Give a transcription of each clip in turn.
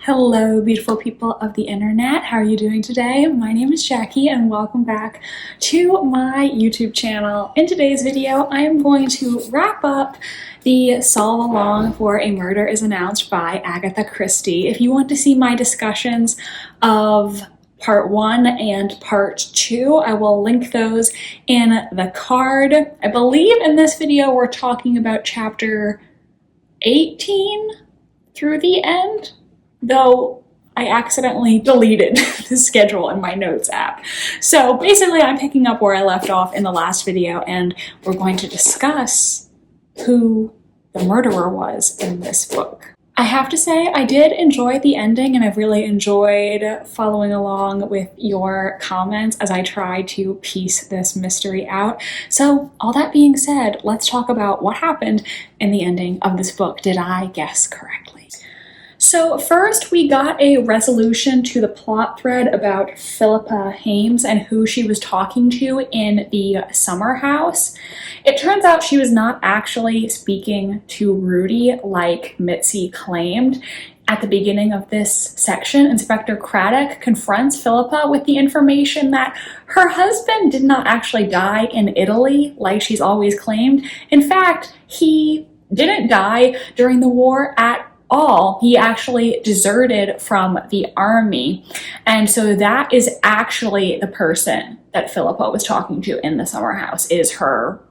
Hello, beautiful people of the internet. How are you doing today? My name is Jackie and welcome back to my YouTube channel. In today's video, I am going to wrap up the Solve Along for a Murder is Announced by Agatha Christie. If you want to see my discussions of Part 1 and Part 2, I will link those in the card. I believe in this video we're talking about Chapter 18 through the end, though I accidentally deleted the schedule in my notes app. So basically I'm picking up where I left off in the last video, and we're going to discuss who the murderer was in this book. I have to say I did enjoy the ending, and I've really enjoyed following along with your comments as I try to piece this mystery out. So all that being said, let's talk about what happened in the ending of this book. Did I guess correctly? So first we got a resolution to the plot thread about Philippa Hames and who she was talking to in the summer house. It turns out she was not actually speaking to Rudy like Mitzi claimed. At the beginning of this section, Inspector Craddock confronts Philippa with the information that her husband did not actually die in Italy like she's always claimed. In fact, he didn't die during the war at all. He actually deserted from the army. And so that is actually the person that Philippa was talking to in the summer house, is her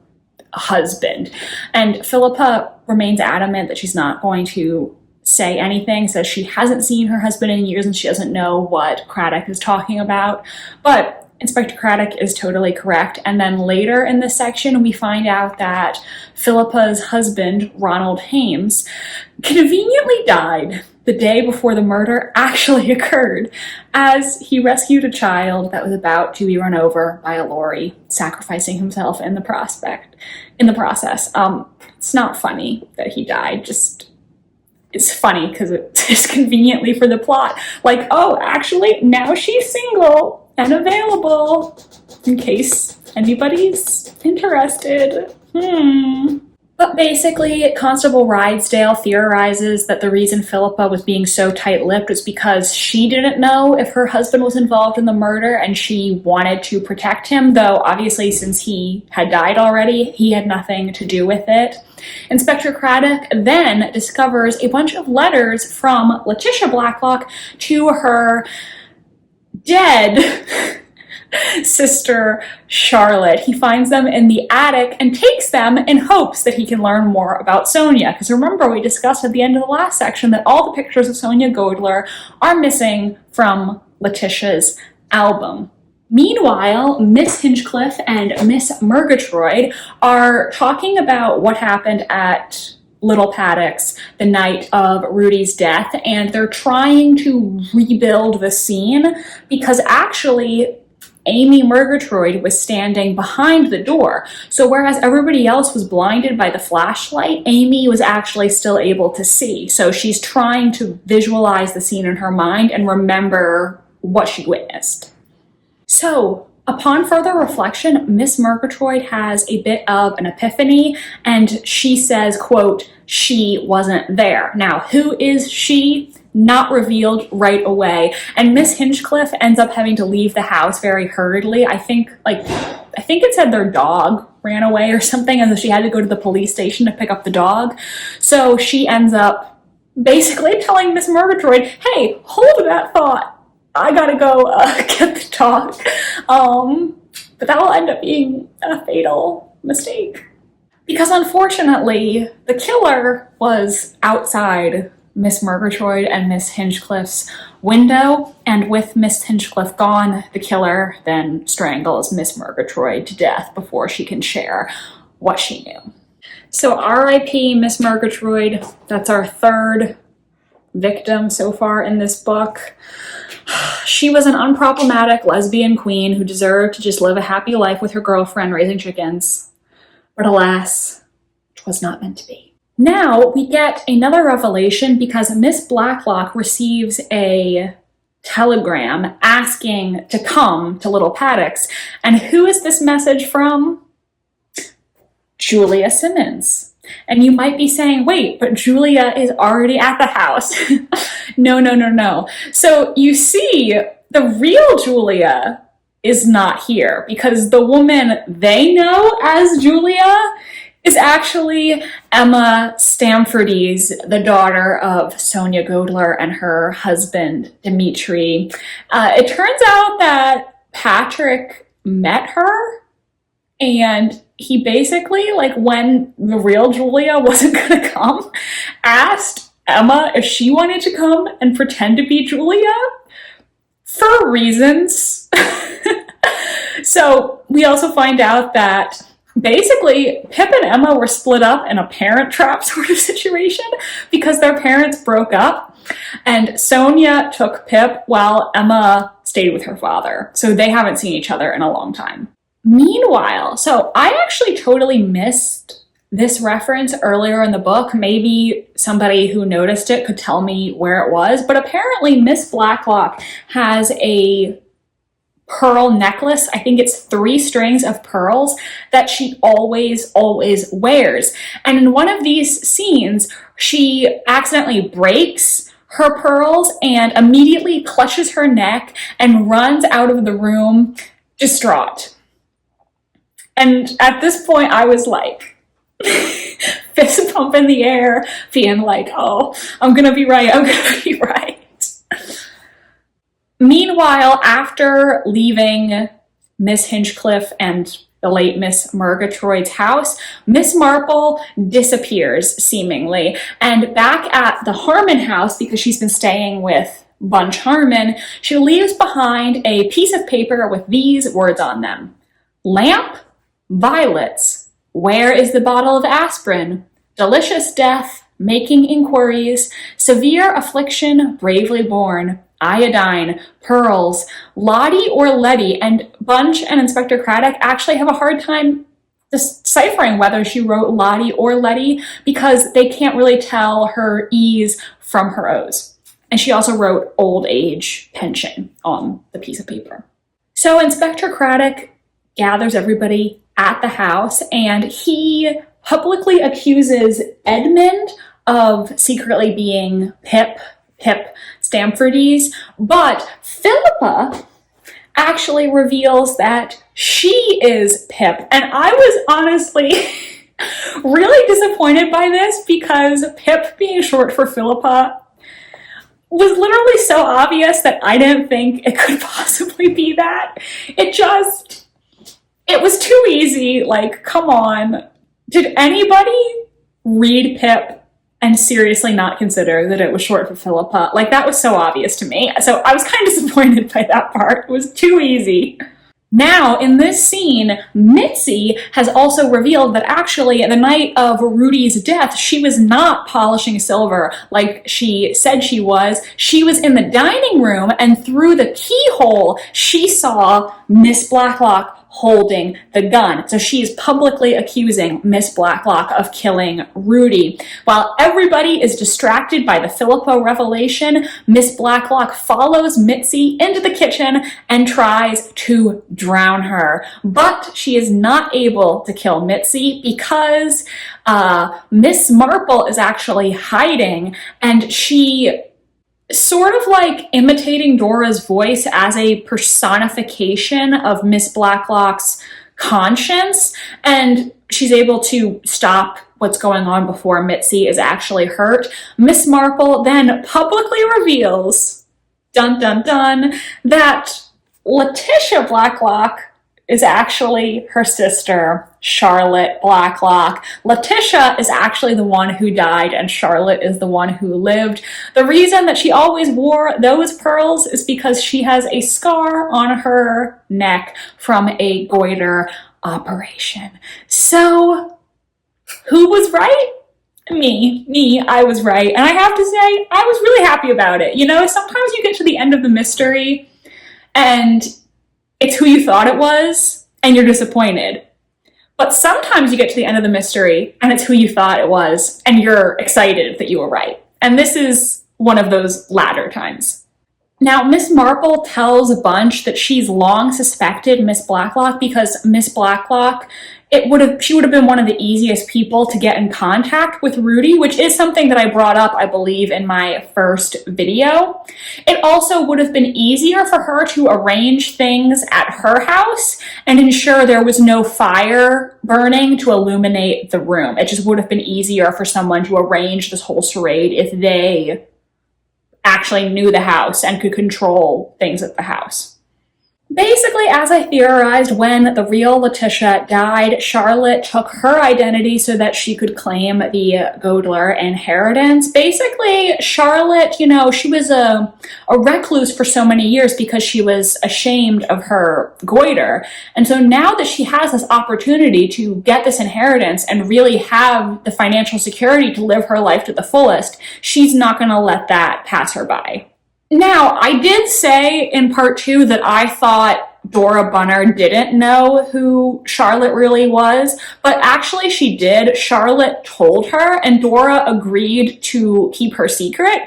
husband. And Philippa remains adamant that she's not going to say anything, says she hasn't seen her husband in years and she doesn't know what Craddock is talking about. But Inspector Craddock is totally correct. And then later in this section, we find out that Philippa's husband, Ronald Hames, conveniently died the day before the murder actually occurred, as he rescued a child that was about to be run over by a lorry, sacrificing himself in the process. It's not funny that he died, it's funny because it's conveniently for the plot. Like, oh, actually, now she's single and available in case anybody's interested. But basically, Constable Rydesdale theorizes that the reason Philippa was being so tight-lipped was because she didn't know if her husband was involved in the murder and she wanted to protect him, though obviously since he had died already, he had nothing to do with it. Inspector Craddock then discovers a bunch of letters from Letitia Blacklock to her dead sister Charlotte. He finds them in the attic and takes them in hopes that he can learn more about Sonia. Because remember, we discussed at the end of the last section that all the pictures of Sonia Godler are missing from Letitia's album. Meanwhile, Miss Hinchcliffe and Miss Murgatroyd are talking about what happened at Little Paddocks the night of Rudy's death, and they're trying to rebuild the scene because actually Amy Murgatroyd was standing behind the door. So whereas everybody else was blinded by the flashlight, Amy was actually still able to see. So she's trying to visualize the scene in her mind and remember what she witnessed. So upon further reflection, Miss Murgatroyd has a bit of an epiphany, and she says, quote, "She wasn't there." Now, who is she? Not revealed right away. And Miss Hinchcliffe ends up having to leave the house very hurriedly. I think it said their dog ran away or something, and so she had to go to the police station to pick up the dog. So she ends up basically telling Miss Murgatroyd, hey, hold that thought. I gotta go get the dog. But that will end up being a fatal mistake. Because unfortunately, the killer was outside Miss Murgatroyd and Miss Hinchcliffe's window, and with Miss Hinchcliffe gone, the killer then strangles Miss Murgatroyd to death before she can share what she knew. So R.I.P. Miss Murgatroyd. That's our third victim so far in this book. She was an unproblematic lesbian queen who deserved to just live a happy life with her girlfriend raising chickens. But alas, it was not meant to be. Now we get another revelation because Miss Blacklock receives a telegram asking to come to Little Paddocks. And who is this message from? Julia Simmons. And you might be saying, wait, but Julia is already at the house. No, no, no, no. So you see, the real Julia is not here because the woman they know as Julia is actually Emma Stamfordy's, the daughter of Sonia Godler and her husband, Dimitri. It turns out that Patrick met her, and he basically, like, when the real Julia wasn't gonna come, asked Emma if she wanted to come and pretend to be Julia for reasons. So we also find out that basically Pip and Emma were split up in a parent trap sort of situation because their parents broke up, and Sonia took Pip while Emma stayed with her father. So they haven't seen each other in a long time. Meanwhile, so I actually totally missed this reference earlier in the book. Maybe somebody who noticed it could tell me where it was, but apparently Miss Blacklock has a pearl necklace. I think it's 3 strings of pearls that she always wears. And in one of these scenes, she accidentally breaks her pearls and immediately clutches her neck and runs out of the room distraught. And at this point, I was like, fist pump in the air, being like, oh, I'm gonna be right, I'm gonna be right. Meanwhile, after leaving Miss Hinchcliffe and the late Miss Murgatroyd's house, Miss Marple disappears, seemingly. And back at the Harmon house, because she's been staying with Bunch Harmon, she leaves behind a piece of paper with these words on them. Lamp, violets. Where is the bottle of aspirin? Delicious death, making inquiries. Severe affliction, bravely borne. Iodine, pearls, Lottie or Letty, and Bunch and Inspector Craddock actually have a hard time deciphering whether she wrote Lottie or Letty because they can't really tell her E's from her O's. And she also wrote old age pension on the piece of paper. So Inspector Craddock gathers everybody at the house, and he publicly accuses Edmund of secretly being Pip Stamfordy's, but Philippa actually reveals that she is Pip. And I was honestly really disappointed by this because Pip being short for Philippa was literally so obvious that I didn't think it could possibly be that. It was too easy. Like, come on. Did anybody read Pip and seriously not consider that it was short for Philippa? Like, that was so obvious to me. So I was kind of disappointed by that part. It was too easy. Now, in this scene, Mitzi has also revealed that actually the night of Rudy's death, she was not polishing silver like she said she was. She was in the dining room, and through the keyhole, she saw Miss Blacklock holding the gun. So she is publicly accusing Miss Blacklock of killing Rudy. While everybody is distracted by the Philippa revelation, Miss Blacklock follows Mitzi into the kitchen and tries to drown her. But she is not able to kill Mitzi because Miss Marple is actually hiding, and she sort of like imitating Dora's voice as a personification of Miss Blacklock's conscience, and she's able to stop what's going on before Mitzi is actually hurt. Miss Marple then publicly reveals, dun dun dun, that Letitia Blacklock is actually her sister, Charlotte Blacklock. Letitia is actually the one who died, and Charlotte is the one who lived. The reason that she always wore those pearls is because she has a scar on her neck from a goiter operation. So, who was right? Me, I was right. And I have to say, I was really happy about it. You know, sometimes you get to the end of the mystery and it's who you thought it was, and you're disappointed. But sometimes you get to the end of the mystery, and it's who you thought it was, and you're excited that you were right. And this is one of those latter times. Now, Miss Marple tells Bunch that she's long suspected Miss Blacklock because Miss Blacklock she would have been one of the easiest people to get in contact with Rudy, which is something that I brought up, I believe, in my first video. It also would have been easier for her to arrange things at her house and ensure there was no fire burning to illuminate the room. It just would have been easier for someone to arrange this whole charade if they actually knew the house and could control things at the house. Basically, as I theorized, when the real Letitia died, Charlotte took her identity so that she could claim the Godler inheritance. Basically, Charlotte, you know, she was a recluse for so many years because she was ashamed of her goiter. And so now that she has this opportunity to get this inheritance and really have the financial security to live her life to the fullest, she's not going to let that pass her by. Now, I did say in part 2 that I thought Dora Bunner didn't know who Charlotte really was, but actually she did. Charlotte told her, and Dora agreed to keep her secret.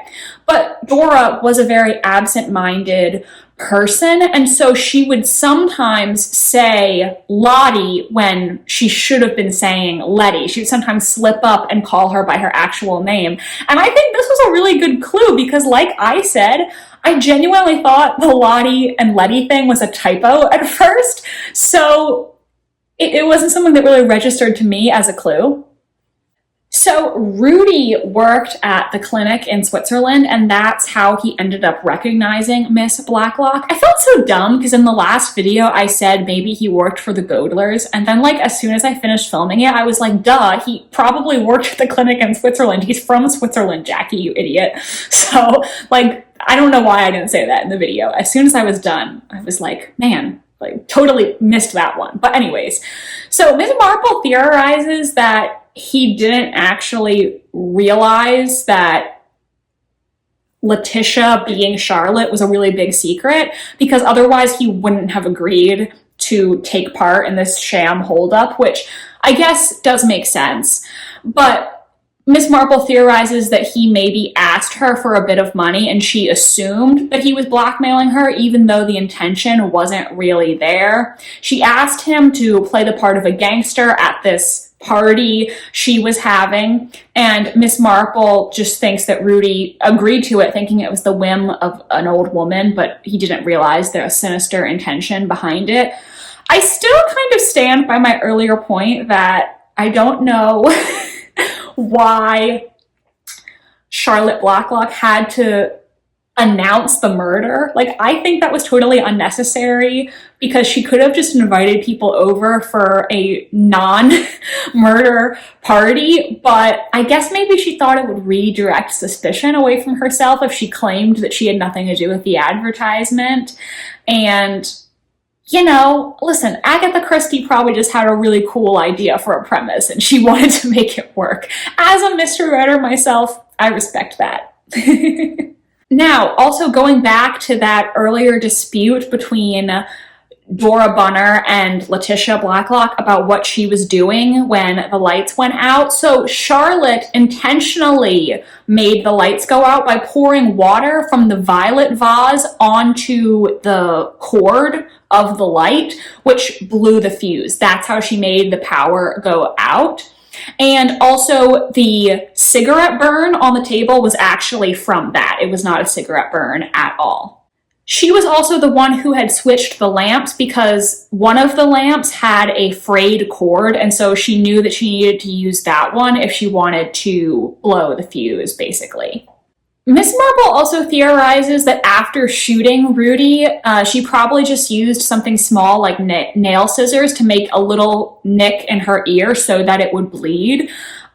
But Dora was a very absent-minded person, and so she would sometimes say Lottie when she should have been saying Letty. She would sometimes slip up and call her by her actual name. And I think this was a really good clue because, like I said, I genuinely thought the Lottie and Letty thing was a typo at first, so it wasn't something that really registered to me as a clue. So Rudy worked at the clinic in Switzerland, and that's how he ended up recognizing Miss Blacklock. I felt so dumb because in the last video I said maybe he worked for the Godlers, and then like as soon as I finished filming it, I was like, duh, he probably worked at the clinic in Switzerland. He's from Switzerland, Jackie, you idiot. So like, I don't know why I didn't say that in the video. As soon as I was done, I was like, man, like totally missed that one. But anyways, so Miss Marple theorizes that he didn't actually realize that Letitia being Charlotte was a really big secret because otherwise he wouldn't have agreed to take part in this sham holdup, which I guess does make sense. But Miss Marple theorizes that he maybe asked her for a bit of money and she assumed that he was blackmailing her even though the intention wasn't really there. She asked him to play the part of a gangster at this party she was having, and Miss Marple just thinks that Rudy agreed to it thinking it was the whim of an old woman, but he didn't realize there's a sinister intention behind it. I still kind of stand by my earlier point that I don't know why Charlotte Blacklock had to announce the murder. Like, I think that was totally unnecessary because she could have just invited people over for a non-murder party, but I guess maybe she thought it would redirect suspicion away from herself if she claimed that she had nothing to do with the advertisement. And, you know, listen, Agatha Christie probably just had a really cool idea for a premise and she wanted to make it work. As a mystery writer myself, I respect that. Now, also going back to that earlier dispute between Dora Bunner and Letitia Blacklock about what she was doing when the lights went out. So Charlotte intentionally made the lights go out by pouring water from the violet vase onto the cord of the light, which blew the fuse. That's how she made the power go out. And also the cigarette burn on the table was actually from that. It was not a cigarette burn at all. She was also the one who had switched the lamps because one of the lamps had a frayed cord, and so she knew that she needed to use that one if she wanted to blow the fuse, basically. Miss Marple also theorizes that after shooting Rudy, she probably just used something small like nail scissors to make a little nick in her ear so that it would bleed.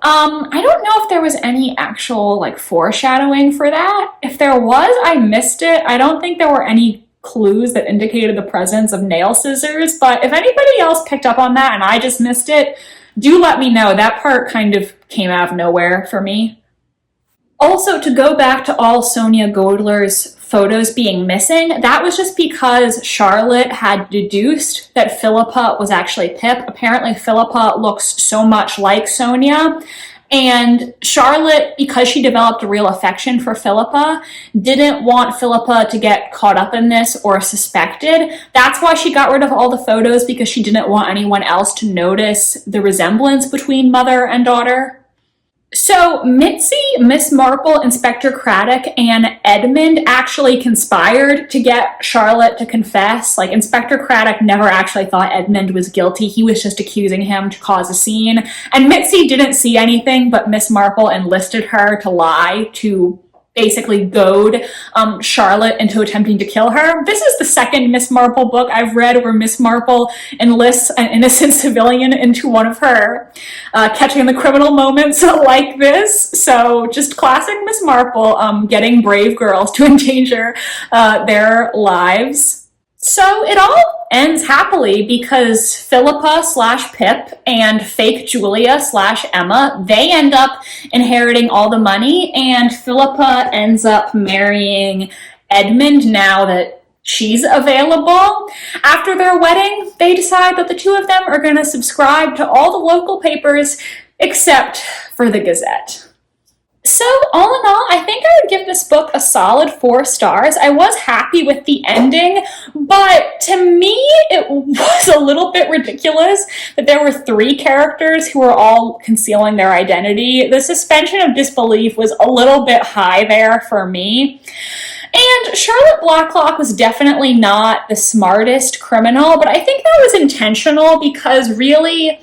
I don't know if there was any actual like foreshadowing for that. If there was, I missed it. I don't think there were any clues that indicated the presence of nail scissors, but if anybody else picked up on that and I just missed it, do let me know. That part kind of came out of nowhere for me. Also, to go back to all Sonia Godler's photos being missing, that was just because Charlotte had deduced that Philippa was actually Pip. Apparently, Philippa looks so much like Sonia, And Charlotte, because she developed a real affection for Philippa, didn't want Philippa to get caught up in this or suspected. That's why she got rid of all the photos, because she didn't want anyone else to notice the resemblance between mother and daughter. So Mitzi, Miss Marple, Inspector Craddock, and Edmund actually conspired to get Charlotte to confess. Like, Inspector Craddock never actually thought Edmund was guilty. He was just accusing him to cause a scene. And Mitzi didn't see anything, but Miss Marple enlisted her to lie, to basically goad Charlotte into attempting to kill her. This is the second Miss Marple book I've read where Miss Marple enlists an innocent civilian into one of her catching the criminal moments like this. So just classic Miss Marple, getting brave girls to endanger their lives. So it all ends happily because Philippa / Pip and fake Julia / Emma, they end up inheriting all the money, and Philippa ends up marrying Edmund now that she's available. After their wedding, they decide that the two of them are going to subscribe to all the local papers except for the Gazette. So all in all, I think I would give this book a solid 4 stars. I was happy with the ending, but to me, it was a little bit ridiculous that there were 3 characters who were all concealing their identity. The suspension of disbelief was a little bit high there for me. And Charlotte Blacklock was definitely not the smartest criminal, but I think that was intentional because really,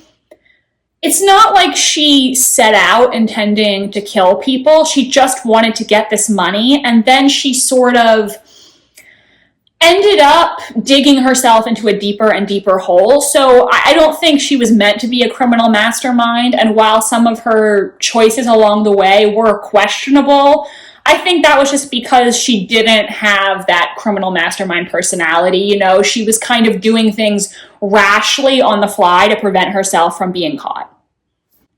it's not like she set out intending to kill people. She just wanted to get this money, and then she sort of ended up digging herself into a deeper and deeper hole. So I don't think she was meant to be a criminal mastermind, and while some of her choices along the way were questionable, I think that was just because she didn't have that criminal mastermind personality. You know, she was kind of doing things rashly on the fly to prevent herself from being caught.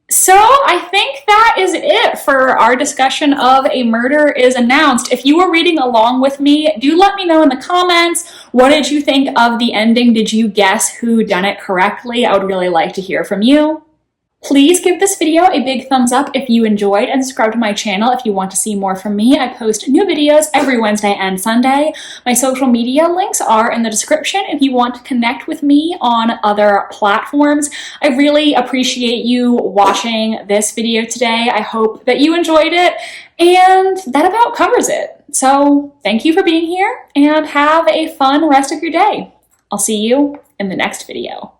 So I think that is it for our discussion of A Murder is Announced. If you were reading along with me, do let me know in the comments, what did you think of the ending? Did you guess who done it correctly? I would really like to hear from you. Please give this video a big thumbs up if you enjoyed, and subscribe to my channel if you want to see more from me. I post new videos every Wednesday and Sunday. My social media links are in the description if you want to connect with me on other platforms. I really appreciate you watching this video today. I hope that you enjoyed it, and that about covers it. So thank you for being here, and have a fun rest of your day. I'll see you in the next video.